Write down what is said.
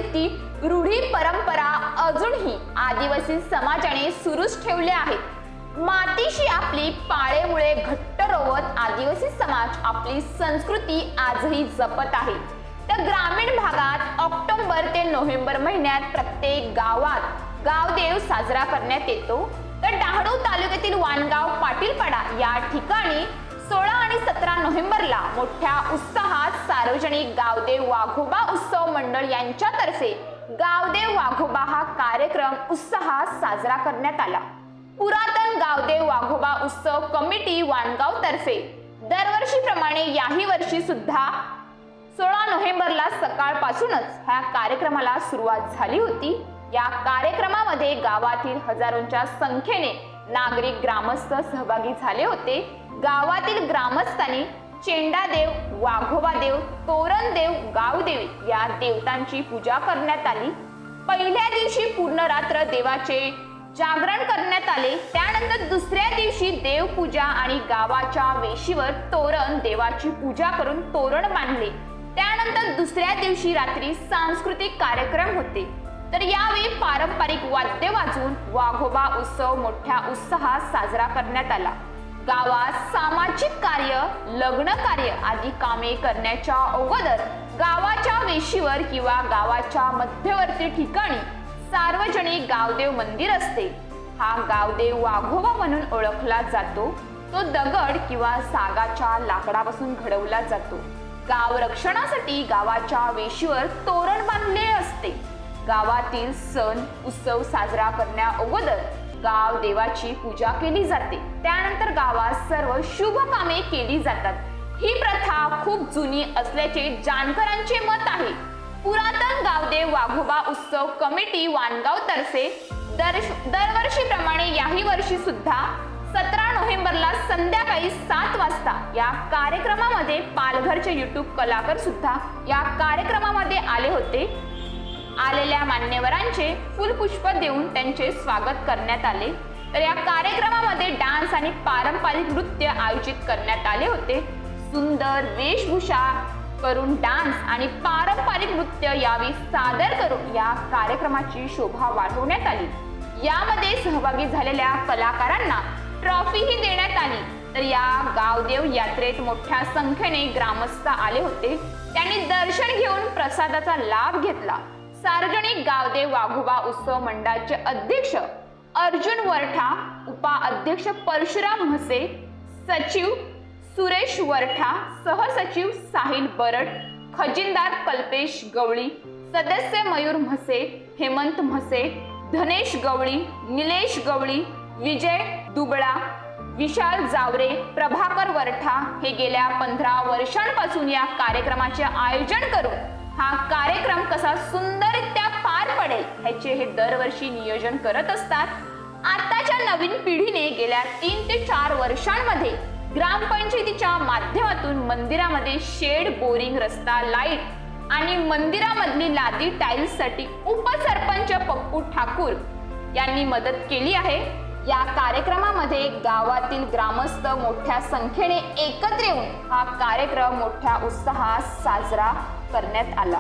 चालीरीती, रूढी परंपरा अजूनही आदिवासी समाजाने सुरूच ठेवल्या आहेत। मातीशी आपली पाळेमुळे घट्ट रोवत आदिवासी समाज आपली संस्कृती आजही जपत आहे। तर ग्रामीण भागात ऑक्टोबर ते नोव्हेंबर महिन्यात प्रत्येक गावात गावदेव साजरा करण्यात येतो। तर डहाणू तालुक्यातील वाणगाव पाटीलपाडा या ठिकाणी 16 आणि 17 नोव्हेंबरला मोठ्या उत्साहात सार्वजनिक गावदेव वाघोबा उत्सव मंडळ यांच्यातर्फे गावदेव वाघोबा हा कार्यक्रम उत्साहात साजरा करण्यात आला। पुरातन गावदेव वाघोबा उत्सव कमिटी वाणगाव तर्फे दरवर्षीप्रमाणे याही वर्षी सुद्धा 16 नोव्हेंबरला सकाळपासूनच ह्या कार्यक्रमाला सुरुवात झाली होती। या कार्यक्रमामध्ये गावातील हजारोंच्या संख्येने नागरिक ग्रामस्थ सहभागी झाले होते। गावातील ग्रामस्थांनी चेंडादेव, वाघोबादेव, तोरणदेव, गावदेवी या देवतांची पूजा करण्यात आली। पहिल्या दिवशी पूर्ण रात्र देवाचे जागरण करण्यात आले। त्यानंतर दुसऱ्या दिवशी देवपूजा आणि गावाच्या वेशीवर तोरण देवाची पूजा करून तोरण बांधले। त्यानंतर दुसऱ्या दिवशी रात्री सांस्कृतिक कार्यक्रम होते। तर यावेळी पारंपरिक वाद्य वाजवून वाघोबा उत्सव मोठ्या उत्साहात साजरा करण्यात आला। गावात सामाजिक कार्य, लग्न कार्य आदी कामे करण्याच्या अगोदर गावाच्या वेशीवर किंवा गावाच्या मध्यवर्ती ठिकाणी सार्वजनिक गावदेव मंदिर असते। हा गावदेव वाघोबा म्हणून ओळखला जातो। तो दगड किंवा सागाच्या लाकडापासून घडवला जातो। गाव रक्षणासाठी गावाच्या वेशीवर तोरण बांधले असते। गावातील सण उत्सव साजरा करण्या अगोदर गाव देवाची पूजा केली जाते। त्यानंतर गावात सर्व शुभ कामे केली जातात। ही प्रथा खूप जुनी असल्याचे जाणकारांचे मत आहे। पुरातन गावदेव वाघोबा उत्सव कमिटी वाणगाव तर्फे दरवर्षीप्रमाणे याही वर्षी सुद्धा 17 नोव्हेंबरला संध्याकाळी 7 वाजता या कार्यक्रमामध्ये पालघरचे यूट्यूब कलाकार सुद्धा या कार्यक्रमामध्ये आले होते। आलेल्या मान्यवरांचे फुलपुष्प देऊन त्यांचे स्वागत करण्यात आले। तर या कार्यक्रमामध्ये डान्स आणि पारंपरिक नृत्य आयोजित करण्यात आले होते। सुंदर वेशभूषा करून डान्स आणि पारंपरिक नृत्य यावेळी सादर करून या कार्यक्रमाची शोभा वाढवण्यात आली। यामध्ये सहभागी झालेल्या कलाकारांना ट्रॉफीही देण्यात आली। तर या गावदेव यात्रेत मोठ्या संख्येने ग्रामस्थ आले होते। त्यांनी दर्शन घेऊन प्रसादाचा लाभ घेतला। सार्वजनिक गावदेव वाघोबा उत्सव मंडळाचे अध्यक्ष अर्जुन वरठा, उपाध्यक्ष परशुराम म्हसे, सचिव सुरेश वरठा, सहसचिव साहिल बरड, खजिनदार कल्पेश गवळी, सदस्य मयूर म्हसे, हेमंत म्हसे, धनेश गवळी, निलेश गवळी, विजय दुबळा, विशाल जावरे, प्रभाकर वरठा हे गेल्या 15 वर्षांपासून या कार्यक्रमाचे आयोजन करून हा कार्यक्रम कसा सुंदररित्या पार पडेल ह्याचे हे दरवर्षी नियोजन करत असतात। आताच्या नवीन पिढीने गेल्या 3 ते 4 वर्षांमध्ये ग्रामपंचायतीच्या माध्यमातून मंदिरामध्ये शेड, बोरिंग, रस्ता, लाईट आणि मंदिरामधली लादी टाइल्ससाठी उपसरपंच पप्पू ठाकूर यांनी मदत केली आहे। या कार्यक्रमामध्ये गावातील ग्रामस्थ मोठ्या संख्येने एकत्र येऊन हा कार्यक्रम मोठ्या उत्साहात साजरा करण्यात आला।